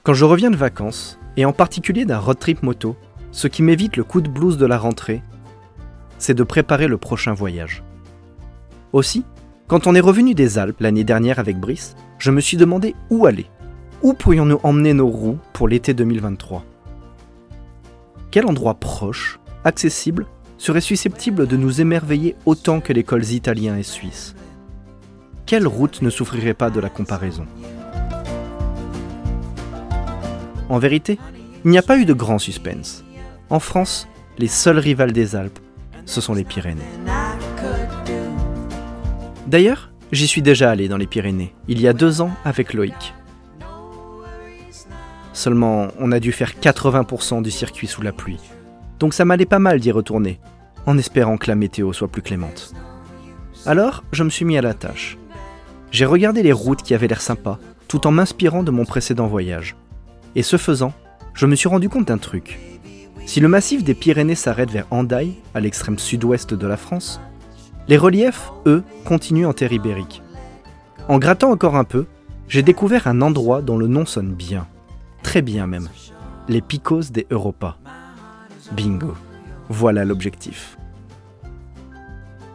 Quand je reviens de vacances, et en particulier d'un road trip moto, ce qui m'évite le coup de blues de la rentrée, c'est de préparer le prochain voyage. Aussi, quand on est revenu des Alpes l'année dernière avec Brice, je me suis demandé où aller. Où pourrions-nous emmener nos roues pour l'été 2023 ? Quel endroit proche, accessible, serait susceptible de nous émerveiller autant que les cols italiens et suisses ? Quelle route ne souffrirait pas de la comparaison ? En vérité, il n'y a pas eu de grand suspense. En France, les seules rivales des Alpes, ce sont les Pyrénées. D'ailleurs, j'y suis déjà allé dans les Pyrénées, il y a 2 ans avec Loïc. Seulement, on a dû faire 80% du circuit sous la pluie. Donc ça m'allait pas mal d'y retourner, en espérant que la météo soit plus clémente. Alors, je me suis mis à la tâche. J'ai regardé les routes qui avaient l'air sympas, tout en m'inspirant de mon précédent voyage. Et ce faisant, je me suis rendu compte d'un truc. Si le massif des Pyrénées s'arrête vers Hendaye, à l'extrême sud-ouest de la France, les reliefs, eux, continuent en terre ibérique. En grattant encore un peu, j'ai découvert un endroit dont le nom sonne bien. Très bien même. Les Picos de Europa. Bingo. Voilà l'objectif.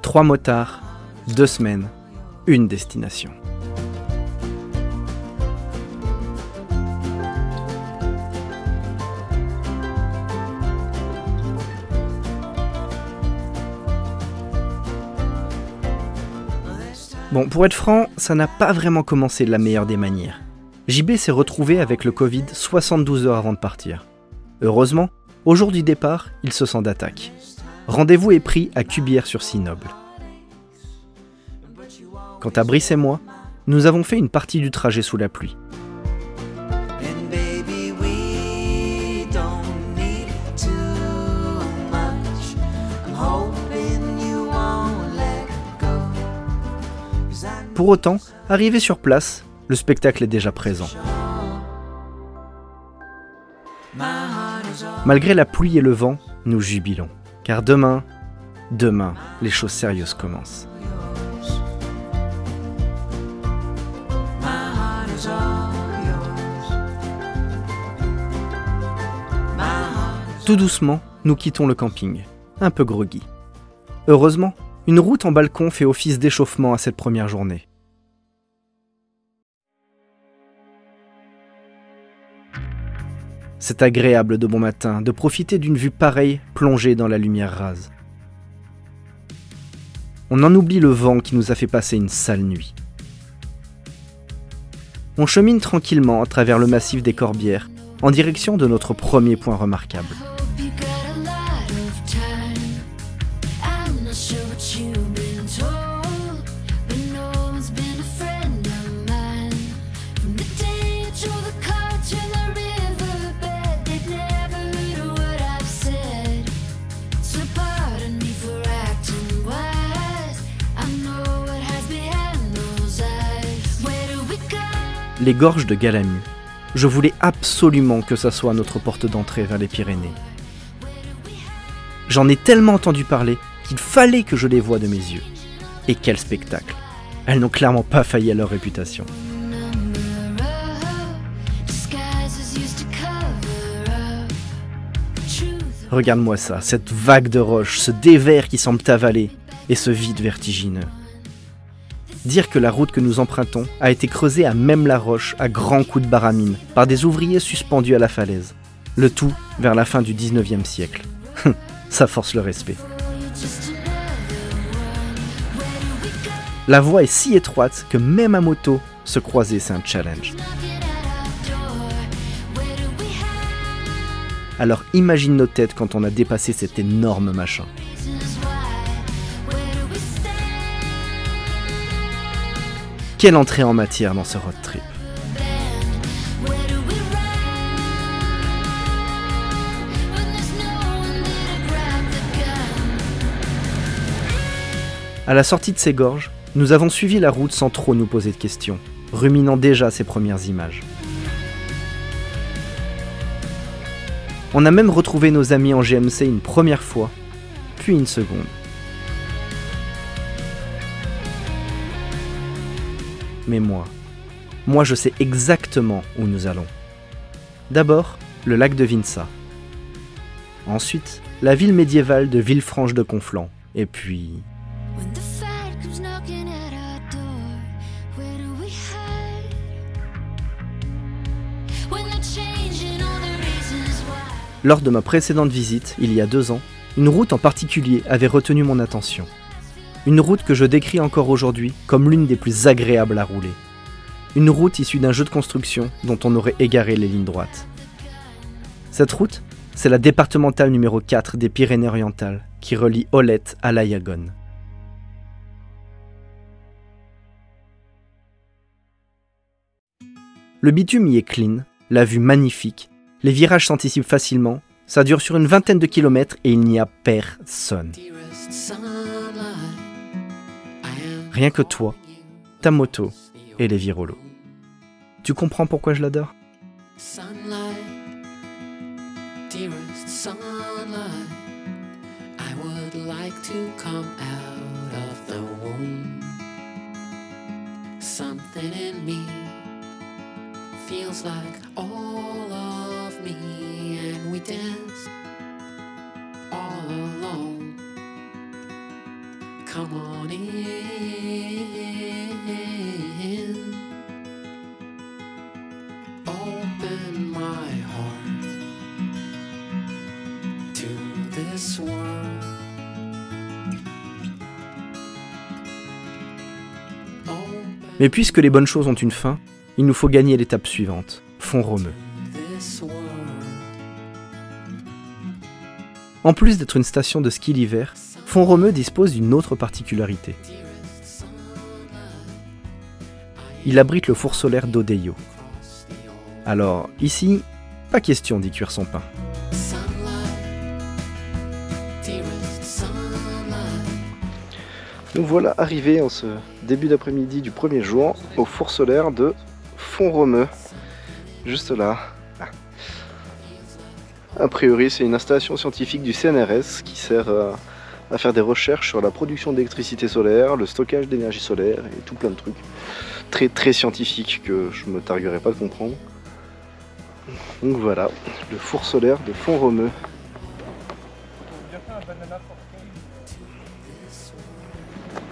3 motards, 2 semaines, une destination. Bon, pour être franc, ça n'a pas vraiment commencé de la meilleure des manières. JB s'est retrouvé avec le Covid 72 heures avant de partir. Heureusement, au jour du départ, il se sent d'attaque. Rendez-vous est pris à Cubières-sur-Sinoble. Quant à Brice et moi, nous avons fait une partie du trajet sous la pluie. Pour autant, arrivé sur place, le spectacle est déjà présent. Malgré la pluie et le vent, nous jubilons. Car demain, les choses sérieuses commencent. Tout doucement, nous quittons le camping, un peu groggy. Heureusement, une route en balcon fait office d'échauffement à cette première journée. C'est agréable de bon matin de profiter d'une vue pareille plongée dans la lumière rase. On en oublie le vent qui nous a fait passer une sale nuit. On chemine tranquillement à travers le massif des Corbières en direction de notre premier point remarquable. Les gorges de Galamu. Je voulais absolument que ça soit notre porte d'entrée vers les Pyrénées. J'en ai tellement entendu parler qu'il fallait que je les voie de mes yeux. Et quel spectacle! Elles n'ont clairement pas failli à leur réputation. Regarde-moi ça, cette vague de roches, ce dévers qui semble avaler, et ce vide vertigineux. Dire que la route que nous empruntons a été creusée à même la roche à grands coups de baramine par des ouvriers suspendus à la falaise. Le tout vers la fin du 19e siècle. Ça force le respect. La voie est si étroite que même à moto, se croiser c'est un challenge. Alors imagine nos têtes quand on a dépassé cet énorme machin. Quelle entrée en matière dans ce road trip. À la sortie de ces gorges, nous avons suivi la route sans trop nous poser de questions, ruminant déjà ces premières images. On a même retrouvé nos amis en GMC une première fois, puis une seconde. Mais moi je sais exactement où nous allons. D'abord, le lac de Vinça. Ensuite, la ville médiévale de Villefranche-de-Conflans. Et puis... Lors de ma précédente visite, il y a 2 ans, une route en particulier avait retenu mon attention. Une route que je décris encore aujourd'hui comme l'une des plus agréables à rouler. Une route issue d'un jeu de construction dont on aurait égaré les lignes droites. Cette route, c'est la départementale numéro 4 des Pyrénées-Orientales, qui relie Olette à l'Ayagone. Le bitume y est clean, la vue magnifique, les virages s'anticipent facilement, ça dure sur une 20aine de kilomètres et il n'y a personne. Rien que toi, ta moto et les virolos. Tu comprends pourquoi je l'adore ? Feels like all of me, and we dance all alone. Come on in, open my heart to this world. Mais puisque les bonnes choses ont une fin, il nous faut gagner l'étape suivante, Font-Romeu. En plus d'être une station de ski l'hiver, Font-Romeu dispose d'une autre particularité. Il abrite le four solaire d'Odeillo. Alors, ici, pas question d'y cuire son pain. Nous voilà arrivés en ce début d'après-midi du premier jour au four solaire de Font-Romeu, juste là. A priori, c'est une installation scientifique du CNRS qui sert à faire des recherches sur la production d'électricité solaire, le stockage d'énergie solaire et tout plein de trucs très très scientifiques que je me targuerai pas de comprendre. Donc voilà, le four solaire de Font-Romeu.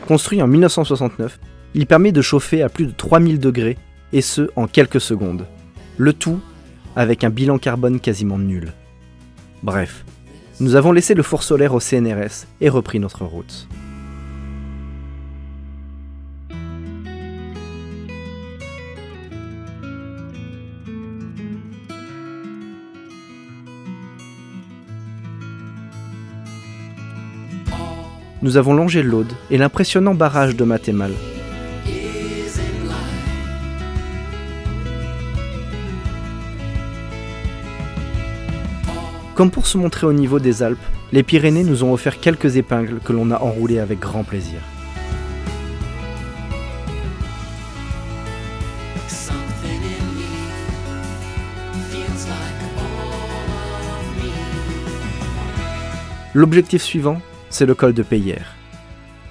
Construit en 1969, il permet de chauffer à plus de 3000 degrés et ce en quelques secondes. Le tout avec un bilan carbone quasiment nul. Bref, nous avons laissé le four solaire au CNRS et repris notre route. Nous avons longé l'Aude et l'impressionnant barrage de Matémal. Comme pour se montrer au niveau des Alpes, les Pyrénées nous ont offert quelques épingles que l'on a enroulées avec grand plaisir. L'objectif suivant, c'est le col de Payère.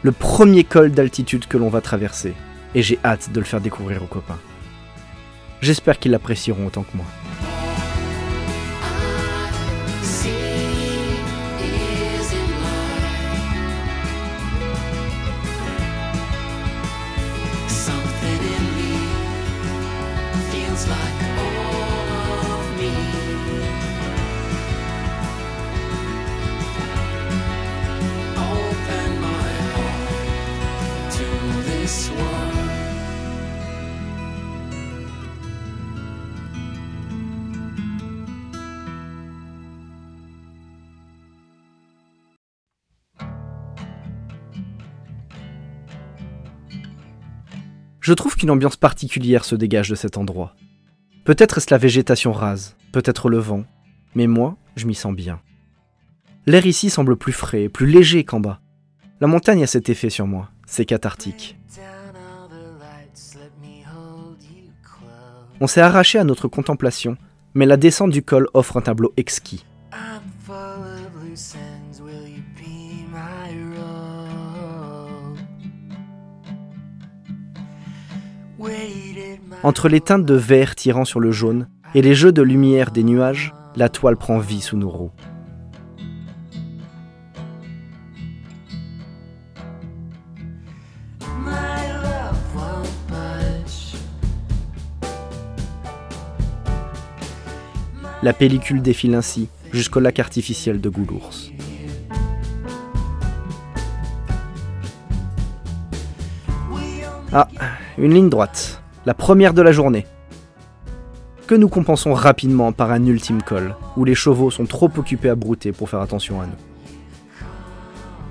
Le premier col d'altitude que l'on va traverser, et j'ai hâte de le faire découvrir aux copains. J'espère qu'ils l'apprécieront autant que moi. Je trouve qu'une ambiance particulière se dégage de cet endroit. Peut-être est-ce la végétation rase, peut-être le vent, mais moi, je m'y sens bien. L'air ici semble plus frais, plus léger qu'en bas. La montagne a cet effet sur moi, c'est cathartique. On s'est arraché à notre contemplation, mais la descente du col offre un tableau exquis. Entre les teintes de vert tirant sur le jaune, Et les jeux de lumière des nuages, la toile prend vie sous nos roues. La pellicule défile ainsi jusqu'au lac artificiel de Goulours. Ah, une ligne droite, la première de la journée, que nous compensons rapidement par un ultime col, où les chevaux sont trop occupés à brouter pour faire attention à nous.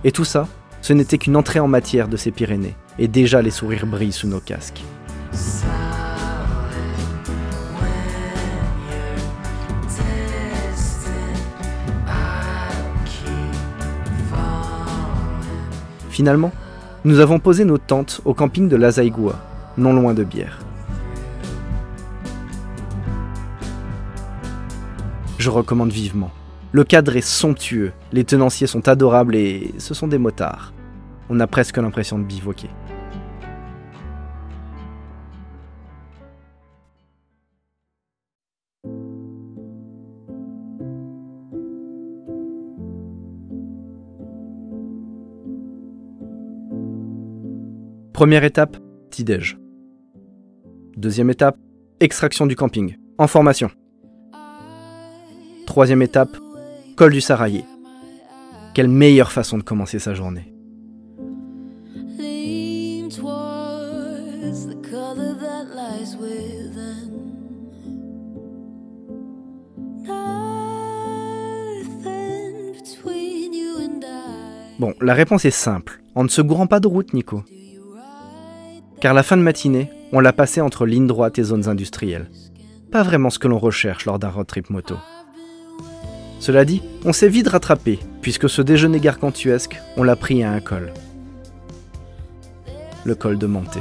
Et tout ça, ce n'était qu'une entrée en matière de ces Pyrénées, et déjà les sourires brillent sous nos casques. Finalement, nous avons posé nos tentes au camping de Lazaigua, non loin de Bière. Je recommande vivement. Le cadre est somptueux, les tenanciers sont adorables et ce sont des motards. On a presque l'impression de bivouaquer. Première étape, petit-déj. Deuxième étape, extraction du camping, en formation. Troisième étape, col du Saraillé. Quelle meilleure façon de commencer sa journée. Bon, la réponse est simple. On ne se gourrend pas de route, Nico. Car la fin de matinée, on l'a passée entre lignes droites et zones industrielles. Pas vraiment ce que l'on recherche lors d'un road trip moto. Cela dit, on s'est vite rattrapé, puisque ce déjeuner gargantuesque, on l'a pris à un col. Le col de Monté.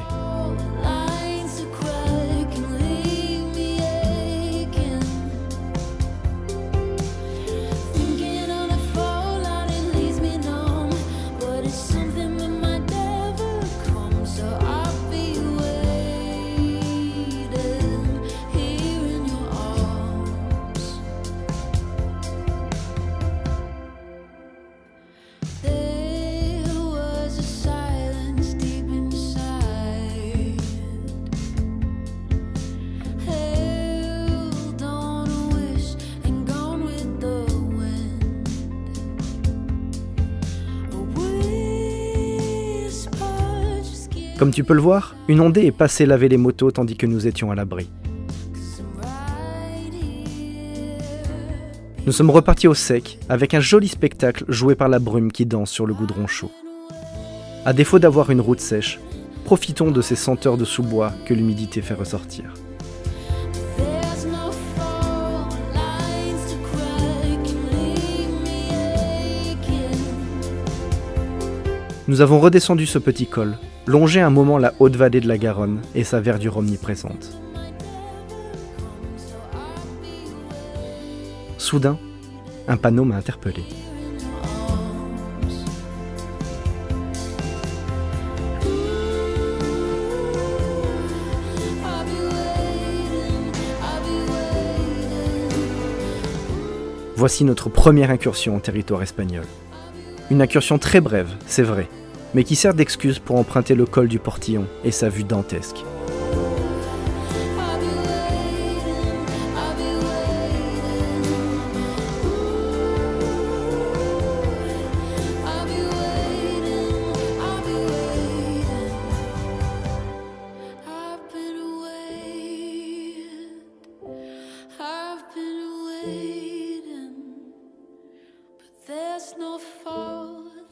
Comme tu peux le voir, une ondée est passée laver les motos tandis que nous étions à l'abri. Nous sommes repartis au sec avec un joli spectacle joué par la brume qui danse sur le goudron chaud. À défaut d'avoir une route sèche, profitons de ces senteurs de sous-bois que l'humidité fait ressortir. Nous avons redescendu ce petit col, longé un moment la haute vallée de la Garonne et sa verdure omniprésente. Soudain, un panneau m'a interpellé. Voici notre première incursion en territoire espagnol. Une incursion très brève, c'est vrai, mais qui sert d'excuse pour emprunter le col du Portillon et sa vue dantesque.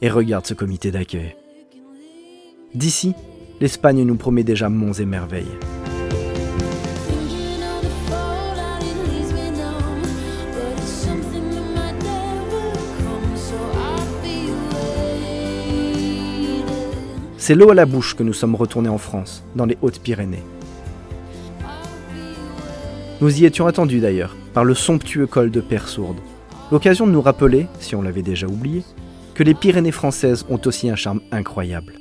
Et regarde ce comité d'accueil. D'ici, l'Espagne nous promet déjà monts et merveilles. C'est l'eau à la bouche que nous sommes retournés en France, dans les Hautes-Pyrénées. Nous y étions attendus d'ailleurs, par le somptueux col de Peyresourde. L'occasion de nous rappeler, si on l'avait déjà oublié, que les Pyrénées françaises ont aussi un charme incroyable.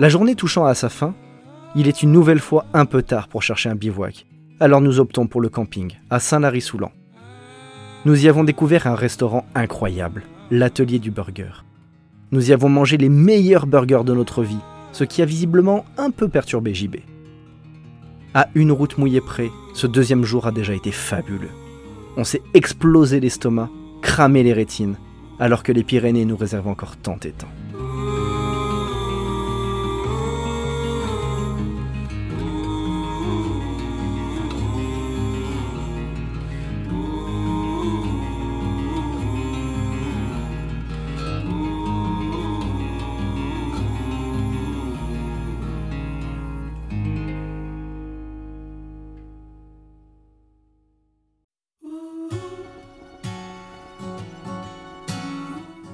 La journée touchant à sa fin, il est une nouvelle fois un peu tard pour chercher un bivouac. Alors nous optons pour le camping, à Saint-Lary-Soulan. Nous y avons découvert un restaurant incroyable, l'Atelier du Burger. Nous y avons mangé les meilleurs burgers de notre vie, ce qui a visiblement un peu perturbé JB. À une route mouillée près, ce deuxième jour a déjà été fabuleux. On s'est explosé l'estomac, cramé les rétines, alors que les Pyrénées nous réservent encore tant et tant.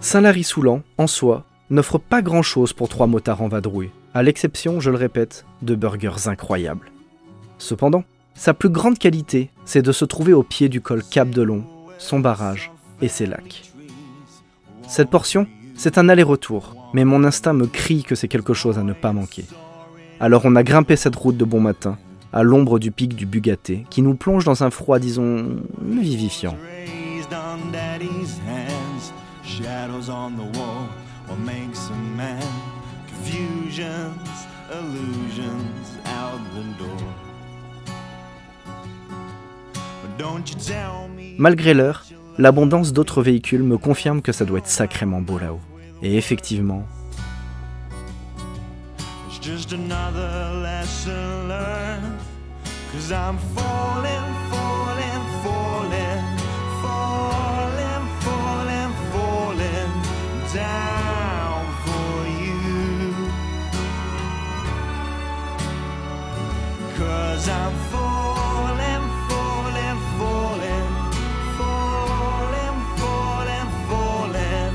Saint-Lary-Soulan, en soi, n'offre pas grand-chose pour 3 motards en vadrouille, à l'exception, je le répète, de burgers incroyables. Cependant, sa plus grande qualité, c'est de se trouver au pied du col Cap de Long, son barrage et ses lacs. Cette portion, c'est un aller-retour, mais mon instinct me crie que c'est quelque chose à ne pas manquer. Alors on a grimpé cette route de bon matin, à l'ombre du pic du Bugaté, qui nous plonge dans un froid, disons, vivifiant. Shadows on the wall, what makes a man? Confusions, illusions out the door. But don't you tell me. Malgré l'heure, l'abondance d'autres véhicules me confirme que ça doit être sacrément beau là-haut. Et effectivement... It's just another lesson learned. 'Cause I'm falling, falling, falling, falling, falling, falling down for you. 'Cause I'm falling, falling, falling, falling, falling, falling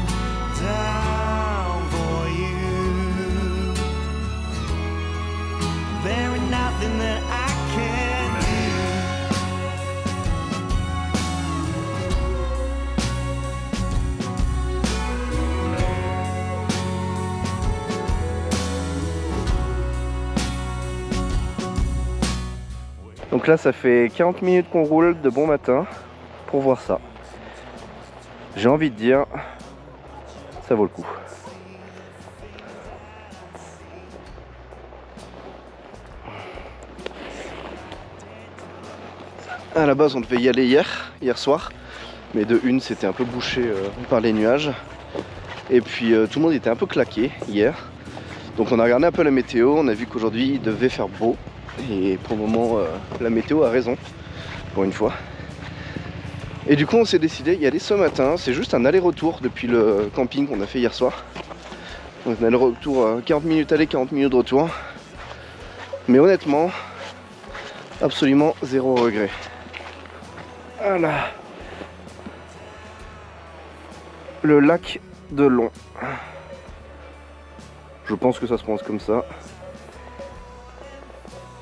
down for you. There ain't nothing that I can't do. Donc là, ça fait 40 minutes qu'on roule de bon matin pour voir ça. J'ai envie de dire, ça vaut le coup. À la base, on devait y aller hier soir, mais de une, c'était un peu bouché par les nuages. Et puis tout le monde était un peu claqué hier. Donc on a regardé un peu la météo, on a vu qu'aujourd'hui il devait faire beau. Et pour le moment, la météo a raison, pour une fois. Et du coup, on s'est décidé d'y aller ce matin. C'est juste un aller-retour depuis le camping qu'on a fait hier soir. Donc un aller-retour, 40 minutes aller, 40 minutes de retour. Mais honnêtement, absolument zéro regret. Voilà. Le lac de Long. Je pense que ça se prononce comme ça.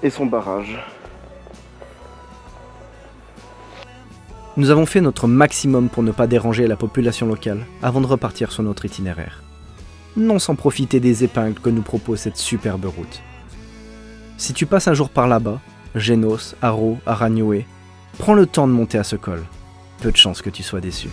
Et son barrage. Nous avons fait notre maximum pour ne pas déranger la population locale avant de repartir sur notre itinéraire. Non sans profiter des épingles que nous propose cette superbe route. Si tu passes un jour par là-bas, Génos, Haro, Aragnoé, prends le temps de monter à ce col. Peu de chance que tu sois déçu.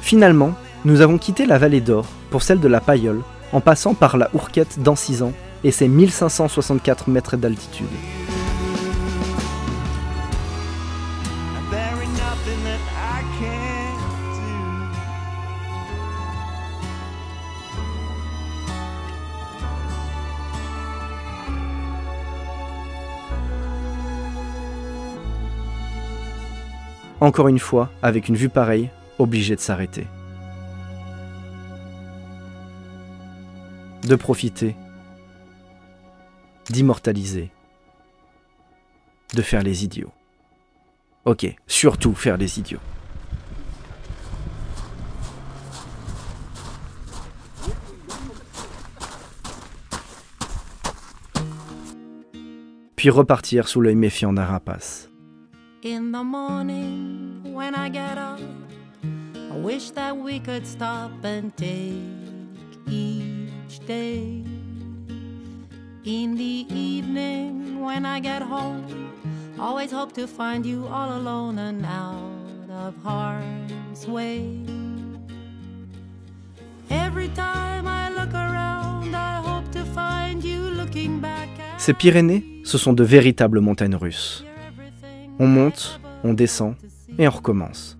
Finalement, nous avons quitté la vallée d'Or pour celle de la Paillole, en passant par la Hourquette d'Ancizan et ses 1564 mètres d'altitude. Encore une fois, avec une vue pareille, obligé de s'arrêter. de profiter, d'immortaliser, de faire les idiots. Ok, surtout faire les idiots. Puis repartir sous l'œil méfiant d'un rapace. In the morning when I get up, I wish that we could stop and take each day. In the evening when I get home, always hope to find you all alone and out of harm's way. Every time I look around, I hope to find you looking back at Ces Pyrénées, ce sont de véritables montagnes russes. On monte, on descend et on recommence.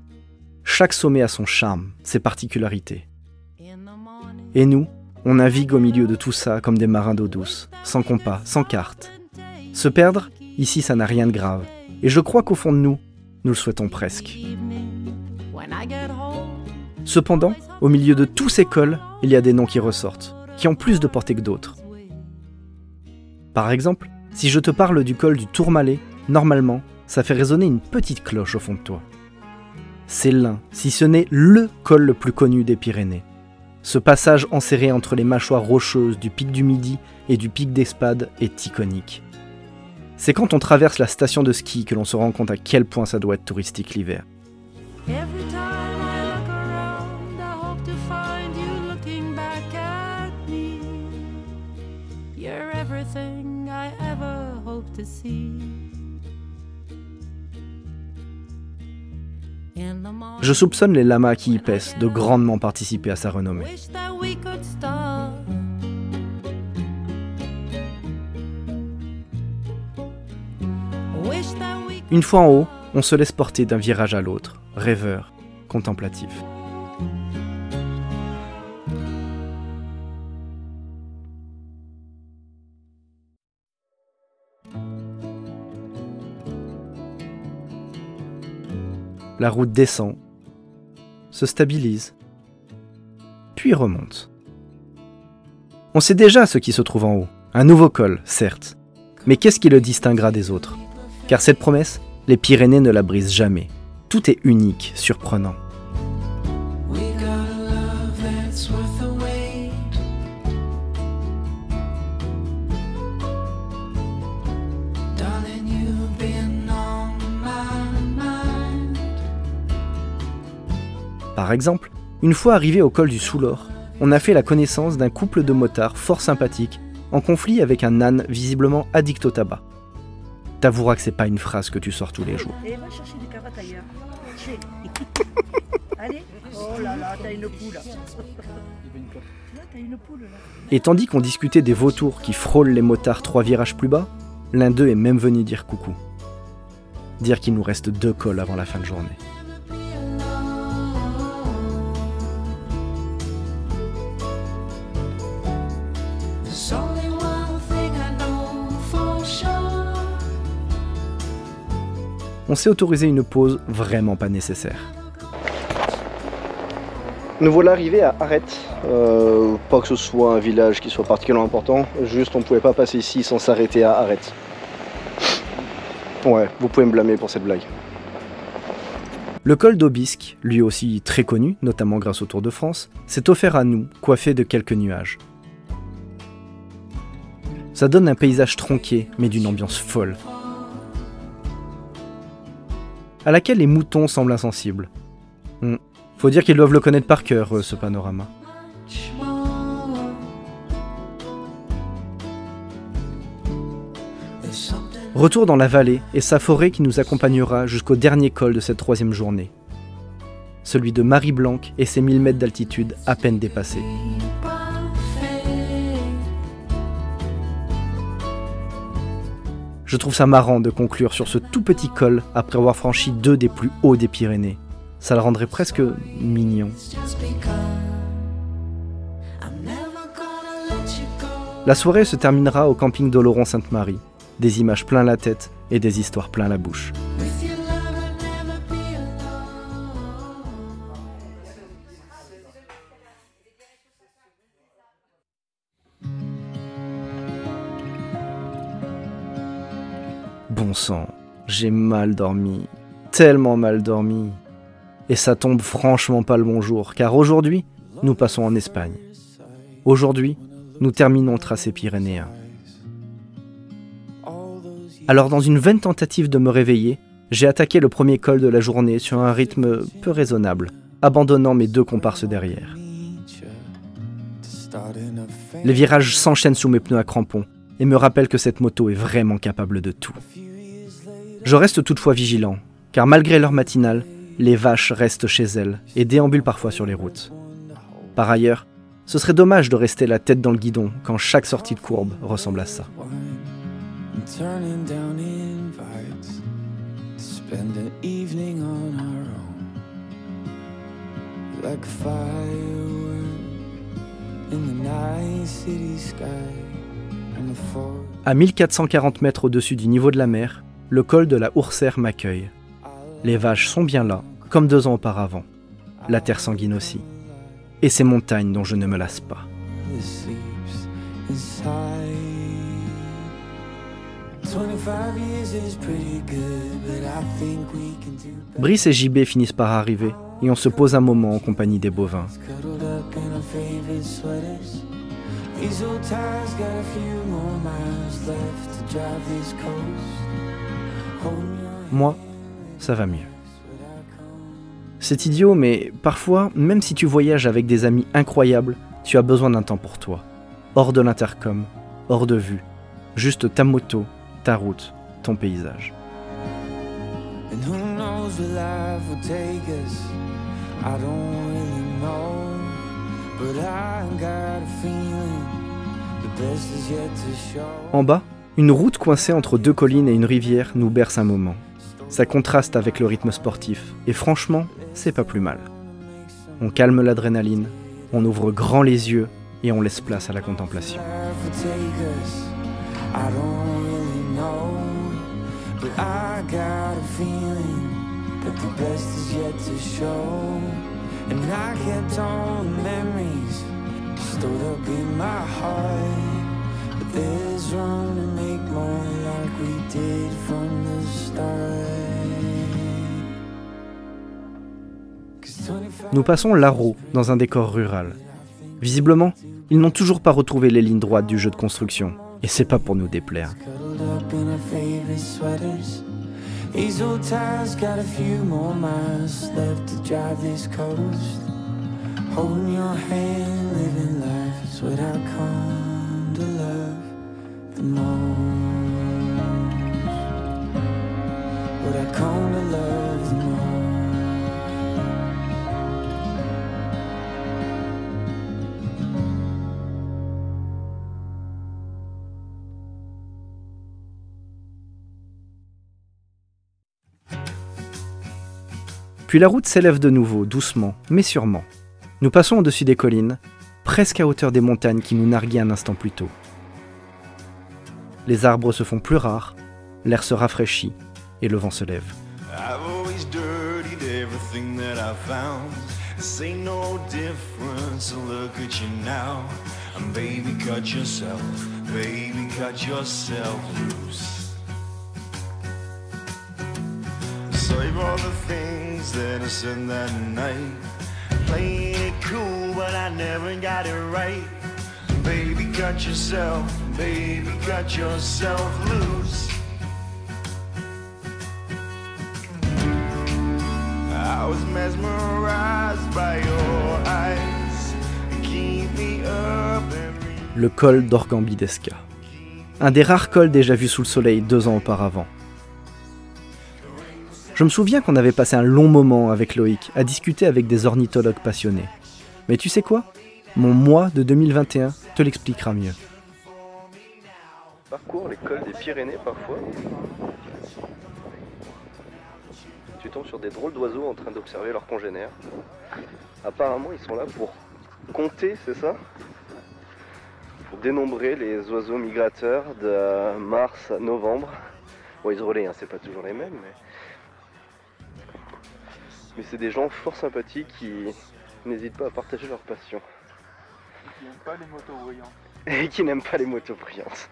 Chaque sommet a son charme, ses particularités. Et nous, on navigue au milieu de tout ça comme des marins d'eau douce, sans compas, sans carte. Se perdre, ici ça n'a rien de grave. Et je crois qu'au fond de nous, nous le souhaitons presque. Cependant, au milieu de tous ces cols, il y a des noms qui ressortent, qui ont plus de portée que d'autres. Par exemple, si je te parle du col du Tourmalet, normalement, ça fait résonner une petite cloche au fond de toi. C'est l'un, si ce n'est LE col le plus connu des Pyrénées. Ce passage enserré entre les mâchoires rocheuses du pic du Midi et du pic d'Espade est iconique. C'est quand on traverse la station de ski que l'on se rend compte à quel point ça doit être touristique l'hiver. Every time I look around, I hope to find you looking back at me. You're everything I ever hope to see. In the morning, Je soupçonne les lamas qui y pèsent de grandement participer à sa renommée. wish that we could stop. Wish that we Une fois en haut, on se laisse porter d'un virage à l'autre, rêveur, contemplatif. La route descend, se stabilise, puis remonte. On sait déjà ce qui se trouve en haut, un nouveau col, certes, mais qu'est-ce qui le distinguera des autres ? Car cette promesse, les Pyrénées ne la brisent jamais. Tout est unique, surprenant. We got a love that's worth the wait. Darling, you've been on my mind. Par exemple, une fois arrivé au col du Soulor, on a fait la connaissance d'un couple de motards fort sympathiques, en conflit avec un âne visiblement addict au tabac. T'avoueras que c'est pas une phrase que tu sors tous les jours. Et va chercher des cravates ailleurs. Chez. Allez. Oh là là, t'as une poule. Là, t'as une poule là. Et tandis qu'on discutait des vautours qui frôlent les motards 3 virages plus bas, l'un d'eux est même venu dire coucou. Dire qu'il nous reste 2 cols avant la fin de journée. There's only one thing I know for sure. On s'est autorisé une pause vraiment pas nécessaire. Nous voilà arrivés à Arrête. Pas que ce soit un village qui soit particulièrement important, juste on pouvait pas passer ici sans s'arrêter à Arrête. Ouais, vous pouvez me blâmer pour cette blague. Le col d'Aubisque, lui aussi très connu, notamment grâce au Tour de France, s'est offert à nous, coiffé de quelques nuages. Ça donne un paysage tronqué, mais d'une ambiance folle, à laquelle les moutons semblent insensibles. Faut dire qu'ils doivent le connaître par cœur, ce panorama. Much more. There's something Retour dans la vallée et sa forêt qui nous accompagnera jusqu'au dernier col de cette 3e journée. Celui de Marie-Blanc et ses 1000 mètres d'altitude à peine dépassés. parfait. Je trouve ça marrant de conclure sur ce tout petit col après avoir franchi 2 des plus hauts des Pyrénées. Ça le rendrait presque mignon. Just because I'm never gonna let you go. La soirée se terminera au camping d'Oloron-Sainte-Marie. Des images plein la tête et des histoires plein la bouche. With your love, I'll never be alone. Bon sang, j'ai mal dormi, tellement mal dormi. Et ça tombe franchement pas le bon jour, car aujourd'hui, nous passons en Espagne. Aujourd'hui, nous terminons le tracé pyrénéen. Alors dans une vaine tentative de me réveiller, j'ai attaqué le premier col de la journée sur un rythme peu raisonnable, abandonnant mes 2 comparses derrière. Les virages s'enchaînent sous mes pneus à crampons et me rappellent que cette moto est vraiment capable de tout. Je reste toutefois vigilant, car malgré l'heure matinale, les vaches restent chez elles et déambulent parfois sur les routes. Par ailleurs, ce serait dommage de rester la tête dans le guidon quand chaque sortie de courbe ressemble à ça. À 1440 mètres au-dessus du niveau de la mer, le col de la Hourcère m'accueille. Les vaches sont bien là, comme 2 ans auparavant. La terre sanguine aussi. Et ces montagnes dont je ne me lasse pas. Brice et JB finissent par arriver et on se pose un moment en compagnie des bovins. Moi, ça va mieux. C'est idiot, mais parfois, même si tu voyages avec des amis incroyables, tu as besoin d'un temps pour toi. Hors de l'intercom, hors de vue. Juste ta moto, ta route, ton paysage. En bas, une route coincée entre 2 collines et une rivière nous berce un moment. Ça contraste avec le rythme sportif, et franchement, c'est pas plus mal. On calme l'adrénaline, on ouvre grand les yeux et on laisse place à la contemplation. Nous passons l'Arro dans un décor rural. Visiblement, ils n'ont toujours pas retrouvé les lignes droites du jeu de construction. Et c'est pas pour nous déplaire. Puis la route s'élève de nouveau, doucement, mais sûrement. Nous passons au-dessus des collines, presque à hauteur des montagnes qui nous narguaient un instant plus tôt. Les arbres se font plus rares, l'air se rafraîchit et le vent se lève. I've always dirtied everything that I found. This ain't no difference, so look at you now. And baby, cut yourself loose. Save all the things that I said that night. Playing it cool, but I never got it right. Baby, cut yourself loose. I was mesmerized by your eyes. Keep me up every... Le col d'Orgambidesca. Un des rares cols déjà vus sous le soleil 2 ans auparavant. Je me souviens qu'on avait passé un long moment avec Loïc à discuter avec des ornithologues passionnés. Mais tu sais quoi ? Mon moi de 2021 te l'expliquera mieux. Parcours les cols des Pyrénées parfois. Tu tombes sur des drôles d'oiseaux en train d'observer leurs congénères. Apparemment, ils sont là pour compter, c'est ça ? Pour dénombrer les oiseaux migrateurs de mars à novembre. Bon, ils se relaient, hein, c'est pas toujours les mêmes, mais c'est des gens fort sympathiques qui n'hésitent pas à partager leur passion. Qui n'aiment pas les motos brillantes. Et qui n'aiment pas les motos brillantes.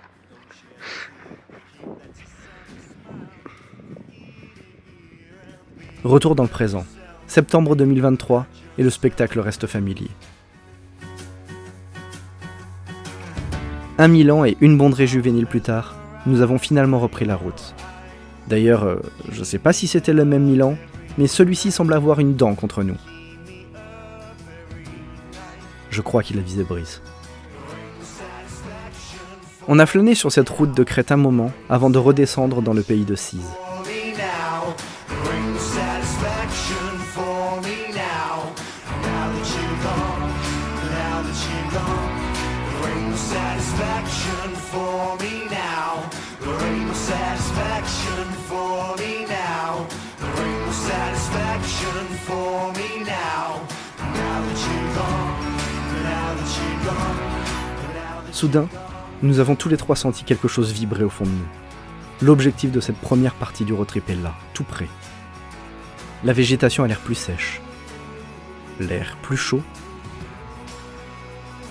Retour dans le présent, septembre 2023, et le spectacle reste familier. 1 000 ans et une bondrée juvénile plus tard, nous avons finalement repris la route. D'ailleurs, je sais pas si c'était le même Milan, mais celui-ci semble avoir une dent contre nous. Je crois qu'il a visé Brice. On a flâné sur cette route de crête un moment avant de redescendre dans le pays de Cise. Soudain, nous avons tous les trois senti quelque chose vibrer au fond de nous. L'objectif de cette première partie du road trip est là, tout près. La végétation a l'air plus sèche, l'air plus chaud,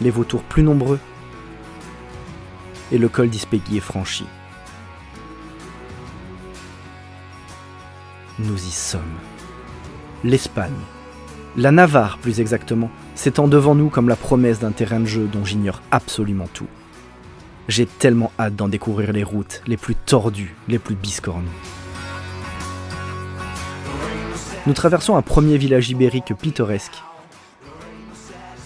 les vautours plus nombreux, et le col d'Ispegui est franchi. Nous y sommes. L'Espagne, la Navarre plus exactement, s'étend devant nous comme la promesse d'un terrain de jeu dont j'ignore absolument tout. J'ai tellement hâte d'en découvrir les routes les plus tordues, les plus biscornues. Nous traversons un premier village ibérique pittoresque,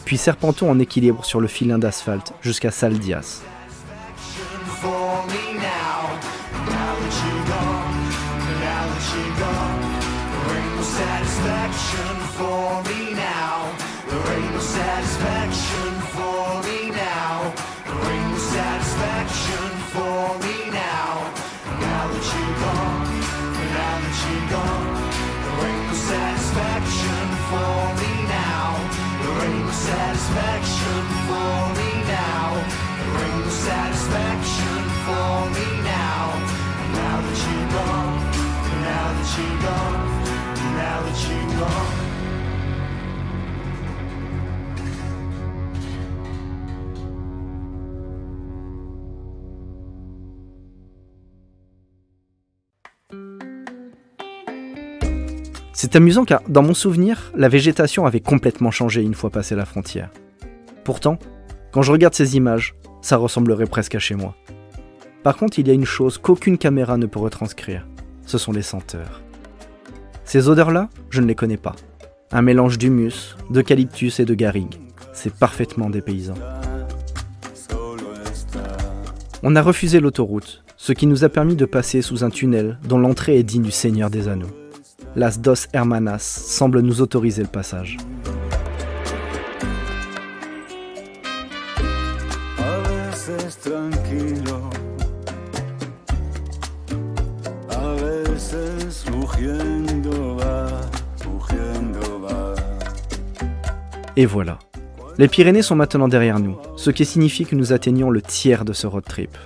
puis serpentons en équilibre sur le filin d'asphalte jusqu'à Saldias. C'est amusant car, dans mon souvenir, la végétation avait complètement changé une fois passé la frontière. Pourtant, quand je regarde ces images, ça ressemblerait presque à chez moi. Par contre, il y a une chose qu'aucune caméra ne peut retranscrire, ce sont les senteurs. Ces odeurs-là, je ne les connais pas. Un mélange d'humus, d'eucalyptus et de garrigue. C'est parfaitement dépaysant. On a refusé l'autoroute, ce qui nous a permis de passer sous un tunnel dont l'entrée est digne du Seigneur des Anneaux. Las Dos Hermanas semble nous autoriser le passage. Et voilà. Les Pyrénées sont maintenant derrière nous, ce qui signifie que nous atteignons le tiers de ce road trip.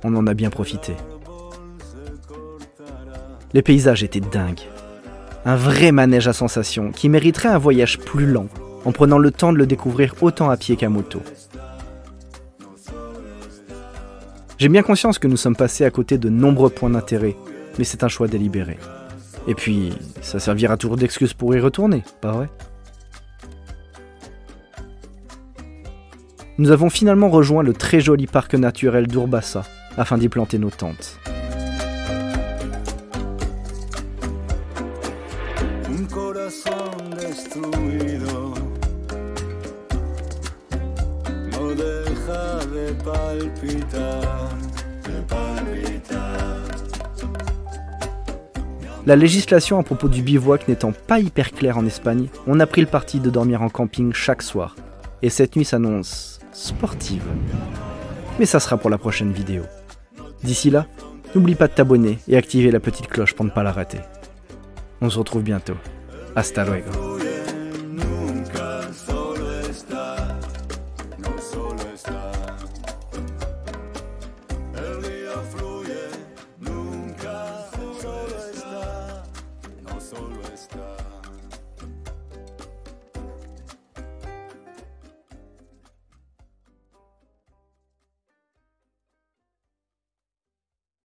On en a bien profité. Les paysages étaient dingues. Un vrai manège à sensations qui mériterait un voyage plus lent, en prenant le temps de le découvrir autant à pied qu'à moto. J'ai bien conscience que nous sommes passés à côté de nombreux points d'intérêt, mais c'est un choix délibéré. Et puis, ça servira toujours d'excuse pour y retourner, pas vrai ? Nous avons finalement rejoint le très joli parc naturel d'Urbasa, afin d'y planter nos tentes. La législation à propos du bivouac n'étant pas hyper claire en Espagne, on a pris le parti de dormir en camping chaque soir. Et cette nuit s'annonce sportive. Mais ça sera pour la prochaine vidéo. D'ici là, n'oublie pas de t'abonner et activer la petite cloche pour ne pas la rater. On se retrouve bientôt. Hasta luego.